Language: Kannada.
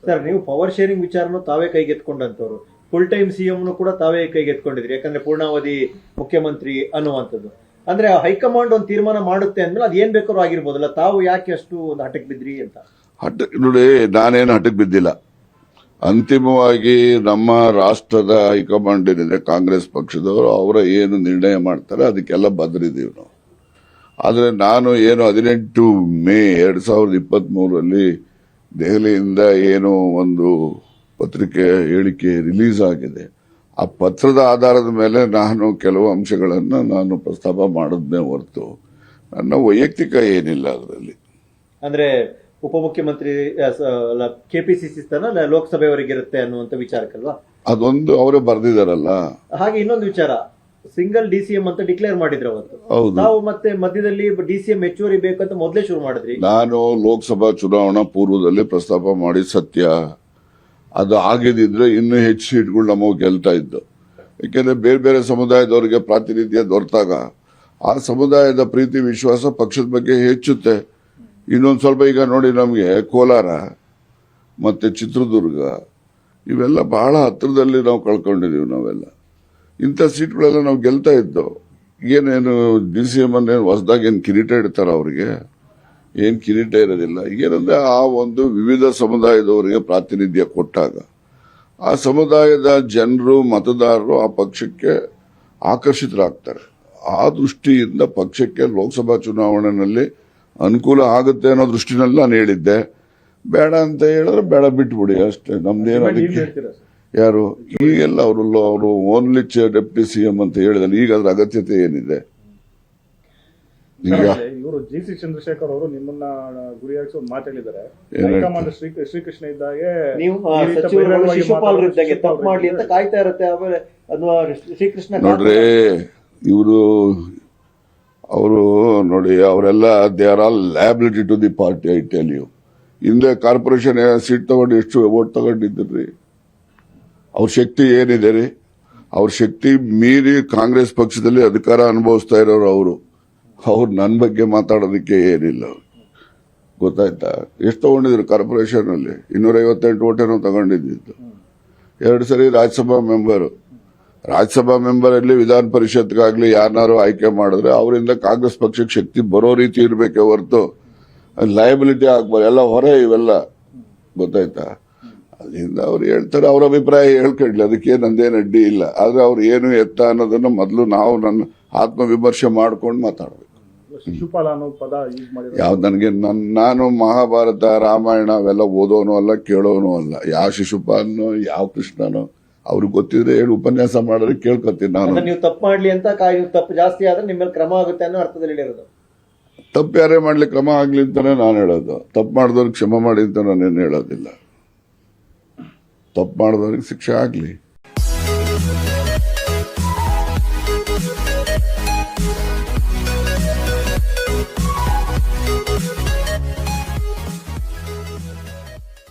ಸರ್, ನೀವು ಪವರ್ ಶೇರಿಂಗ್ ವಿಚಾರನು ತಾವೇ ಕೈಗೆತ್ಕೊಂಡಂತವ್ರು, ಫುಲ್ ಟೈಮ್ ಸಿಎಂ ಕೂಡ ತಾವೇ ಕೈಗೆತ್ಕೊಂಡಿದ್ರಿ. ಯಾಕಂದ್ರೆ ಪೂರ್ಣಾವಧಿ ಮುಖ್ಯಮಂತ್ರಿ ಅನ್ನುವಂಥದ್ದು. ಅಂದ್ರೆ ಹೈಕಮಾಂಡ್ ಒಂದು ತೀರ್ಮಾನ ಮಾಡುತ್ತೆ ಅಂದ್ಮೇಲೆ ಅದ್ ಏನ್ ಬೇಕಾದ್ರೂ ಆಗಿರ್ಬೋದಲ್ಲ, ತಾವು ಯಾಕೆ ಅಷ್ಟು ಒಂದು ಹಠಕ್ಕೆ ಬಿದ್ರಿ ಅಂತ? ನೋಡಿ, ನಾನೇನು ಹಠಕ್ಕೆ ಬಿದ್ದಿಲ್ಲ. ಅಂತಿಮವಾಗಿ ನಮ್ಮ ರಾಷ್ಟ್ರದ ಹೈಕಮಾಂಡ್ ಏನಿದೆ ಕಾಂಗ್ರೆಸ್ ಪಕ್ಷದವರು ಅವರ ಏನು ನಿರ್ಣಯ ಮಾಡ್ತಾರೆ ಅದಕ್ಕೆಲ್ಲ ಬದ್ರಿದ್ದೀವಿ ನಾವು. ಆದರೆ ನಾನು ಏನು 18 ಮೇ 2023 ದೆಹಲಿಯಿಂದ ಏನು ಒಂದು ಪತ್ರಿಕೆ ಹೇಳಿಕೆ ರಿಲೀಸ್ ಆಗಿದೆ, ಆ ಪತ್ರದ ಆಧಾರದ ಮೇಲೆ ನಾನು ಕೆಲವು ಅಂಶಗಳನ್ನು ನಾನು ಪ್ರಸ್ತಾಪ ಮಾಡಿದ್ನೇ ಹೊರತು ನನ್ನ ವೈಯಕ್ತಿಕ ಏನಿಲ್ಲ ಅದರಲ್ಲಿ. ಅಂದ್ರೆ ಉಪಮುಖ್ಯಮಂತ್ರಿ ಕೆಪಿಸಿಸಿ ಸ್ಥಾನ ಲೋಕಸಭೆಯವರೆಗಿರುತ್ತೆ ಅನ್ನುವಂತ ವಿಚಾರಕ್ಕಲ್ವಾ? ಅದೊಂದು ಅವರೇ ಬರೆದಿದ್ದಾರಲ್ಲ. ಹಾಗೆ ಇನ್ನೊಂದು ವಿಚಾರ, ಸಿಂಗಲ್ ಡಿಸಿಎಂ ಅಂತ ಡಿಕ್ಲೇರ್ ಮಾಡಿದ್ರು ಅವತ್ತು. ಹೌದು, ನಾವು ಮತ್ತೆ ಮಧ್ಯದಲ್ಲಿ ಡಿಸಿಎಂ ಹೆಚ್ಚುವರಿ ಬೇಕಂತ ಮೊದಲೇ ಶುರು ಮಾಡಿದ್ರಿ. ನಾನು ಲೋಕಸಭಾ ಚುನಾವಣಾ ಪೂರ್ವದಲ್ಲಿ ಪ್ರಸ್ತಾಪ ಮಾಡಿ ಸತ್ಯ, ಅದು ಆಗಿದ್ರೆ ಇನ್ನೂ ಹೆಚ್ಚು ಸೀಟ್ಗಳು ನಮಗೆ ಗೆಲ್ತಾ ಇದ್ದು. ಯಾಕೆಂದ್ರೆ ಬೇರೆ ಬೇರೆ ಸಮುದಾಯದವರಿಗೆ ಪ್ರಾತಿನಿಧ್ಯ ದೊರೆತಾಗ ಆ ಸಮುದಾಯದ ಪ್ರೀತಿ ವಿಶ್ವಾಸ ಪಕ್ಷದ ಬಗ್ಗೆ ಹೆಚ್ಚುತ್ತೆ. ಇನ್ನೊಂದು ಸ್ವಲ್ಪ ಈಗ ನೋಡಿ, ನಮಗೆ ಕೋಲಾರ ಮತ್ತೆ ಚಿತ್ರದುರ್ಗ ಇವೆಲ್ಲ ಬಹಳ ಹತ್ತಿರದಲ್ಲಿ ನಾವು ಕಳ್ಕೊಂಡಿದೀವಿ. ನಾವೆಲ್ಲ ಇಂಥ ಸೀಟ್ಗಳೆಲ್ಲ ನಾವು ಗೆಲ್ತಾ ಇದ್ದು. ಏನೇನು DCM ಅನ್ನೇನು ಹೊಸದಾಗಿ ಏನು ಕಿರೀಟ ಇಡ್ತಾರ ಅವ್ರಿಗೆ? ಏನ್ ಕಿರೀಟ ಇರೋದಿಲ್ಲ. ಏನಂದ್ರೆ ಆ ಒಂದು ವಿವಿಧ ಸಮುದಾಯದವರಿಗೆ ಪ್ರಾತಿನಿಧ್ಯ ಕೊಟ್ಟಾಗ ಆ ಸಮುದಾಯದ ಜನರು ಮತದಾರರು ಆ ಪಕ್ಷಕ್ಕೆ ಆಕರ್ಷಿತರಾಗ್ತಾರೆ. ಆ ದೃಷ್ಟಿಯಿಂದ ಪಕ್ಷಕ್ಕೆ ಲೋಕಸಭಾ ಚುನಾವಣೆಯಲ್ಲಿ ಅನುಕೂಲ ಆಗುತ್ತೆ ಅನ್ನೋ ದೃಷ್ಟಿನಲ್ಲಿ ನಾನು ಹೇಳಿದ್ದೆ. ಬೇಡ ಅಂತ ಹೇಳಿದ್ರೆ ಬೇಡ, ಬಿಟ್ಬಿಡಿ ಅಷ್ಟೇ. ನಮ್ದೇನು ಅದಕ್ಕೆ ಯಾರು ಈಗೆಲ್ಲ ಅವರು ಓನ್ಲಿ ಡೆಪ್ಟಿ ಸಿಎಂ ಅಂತ ಹೇಳಿದ್ರೆ ಈಗ ಅದ್ರ ಅಗತ್ಯತೆ ಏನಿದೆ? ಈಗ ಇವರು ಜಿ.ಸಿ. ಚಂದ್ರಶೇಖರ್ ಅವರು ನಿಮ್ಮನ್ನ ಗುರಿಯಾಗಿಸಿ ಒಂದು ಮಾತಾಡಿದ್ದಾರೆ. ಹೈಕಮಾಂಡ್ ಶ್ರೀಕೃಷ್ಣ ಇದ್ದಾಗೆ ನೀವು ಸಚಿವರು ಶಿಶುಪಾಲ್ ಇದ್ದಾಗೆ ತಪ್ಪು ಮಾಡ್ಲಿ ಅಂತ ಕಾಯ್ತಾ ಇರುತ್ತೆ. ಆಮೇಲೆ ಅಥವಾ ಶ್ರೀಕೃಷ್ಣ ನೋಡ್ರಿ, ಅವರು ನೋಡಿ, ಅವರೆಲ್ಲ they are all liability to the party. I tell you, ಹಿಂದೆ ಕಾರ್ಪೊರೇಷನ್ ಸೀಟ್ ತಗೊಂಡು ಎಷ್ಟು ವೋಟ್ ತಗೊಂಡಿದ್ರಿ? ಅವ್ರ ಶಕ್ತಿ ಏನಿದೆ ರೀ? ಅವ್ರ ಶಕ್ತಿ ಮೀರಿ ಕಾಂಗ್ರೆಸ್ ಪಕ್ಷದಲ್ಲಿ ಅಧಿಕಾರ ಅನುಭವಿಸ್ತಾ ಇರೋರು ಅವ್ರು ನನ್ನ ಬಗ್ಗೆ ಮಾತಾಡೋದಕ್ಕೆ ಏನಿಲ್ಲ. ಗೊತ್ತಾಯ್ತಾ? ಎಷ್ಟು ತಗೊಂಡಿದ್ರು ಕಾರ್ಪೊರೇಷನ್ ಅಲ್ಲಿ? 258 ವೋಟೇನೋ ತಗೊಂಡಿದ್ದು. 2 ಸರಿ ರಾಜ್ಯಸಭಾ ಮೆಂಬರ್ ಅಲ್ಲಿ ವಿಧಾನ ಪರಿಷತ್ಗಾಗ್ಲಿ ಯಾರನ್ನಾರು ಆಯ್ಕೆ ಮಾಡಿದ್ರೆ ಅವರಿಂದ ಕಾಂಗ್ರೆಸ್ ಪಕ್ಷಕ್ಕೆ ಶಕ್ತಿ ಬರೋ ರೀತಿ ಇರಬೇಕೆ ಹೊರತು ಲಯಬಿಲಿಟಿ ಆಗ್ಬಾರ್ದು. ಎಲ್ಲ ಹೊರೆ ಇವೆಲ್ಲ. ಗೊತ್ತಾಯ್ತಾ? ಅದರಿಂದ ಅವ್ರು ಹೇಳ್ತಾರೆ, ಅವ್ರ ಅಭಿಪ್ರಾಯ ಹೇಳ್ಕೊಳ್ಳಿ, ಅದಕ್ಕೆ ನಂದೇನು ಅಡ್ಡಿ ಇಲ್ಲ. ಆದ್ರೆ ಅವ್ರು ಏನು ಎತ್ತ ಅನ್ನೋದನ್ನ ಮೊದಲು ನಾವು ನನ್ನ ಆತ್ಮವಿಮರ್ಶೆ ಮಾಡ್ಕೊಂಡು ಮಾತಾಡ್ಬೇಕು. ಶಿಶುಪಾಲ ಅನ್ನೋ ಪದ ಯೂಸ್ ಮಾಡಿದ್ರು. ಯಾವ್ದು ನನಗೆ ನಾನು ಮಹಾಭಾರತ ರಾಮಾಯಣ ಅವೆಲ್ಲ ಓದೋನು ಅಲ್ಲ, ಕೇಳೋನು ಅಲ್ಲ. ಯಾವ ಶಿಶುಪಾಲನೋ ಯಾವ ಕೃಷ್ಣನೋ ಅವ್ರಿಗೆ ಗೊತ್ತಿದ್ರೆ ಹೇಳಿ ಉಪನ್ಯಾಸ ಮಾಡಿದ್ರೆ ಕೇಳ್ಕೊತೀನಿ ನಾನು. ನೀವು ತಪ್ಪು ಮಾಡ್ಲಿ ಅಂತ ತಪ್ಪು ಜಾಸ್ತಿ ಆದ್ರೆ ನಿಮ್ಮ ಮೇಲೆ ಕ್ರಮ ಆಗುತ್ತೆ ಅನ್ನೋ ಅರ್ಥದಲ್ಲಿ ಹೇಳಿರೋದು. ತಪ್ಪು ಯಾರೇ ಮಾಡ್ಲಿ ಕ್ರಮ ಆಗ್ಲಿ ಅಂತಾನೆ ನಾನು ಹೇಳೋದು. ತಪ್ಪು ಮಾಡಿದವ್ರಿಗೆ ಕ್ಷಮ ಮಾಡಿ ಅಂತ ನಾನೇನು ಹೇಳೋದಿಲ್ಲ. ತಪ್ಪು ಮಾಡಿದವ್ರಿಗೆ ಶಿಕ್ಷೆ ಆಗ್ಲಿ.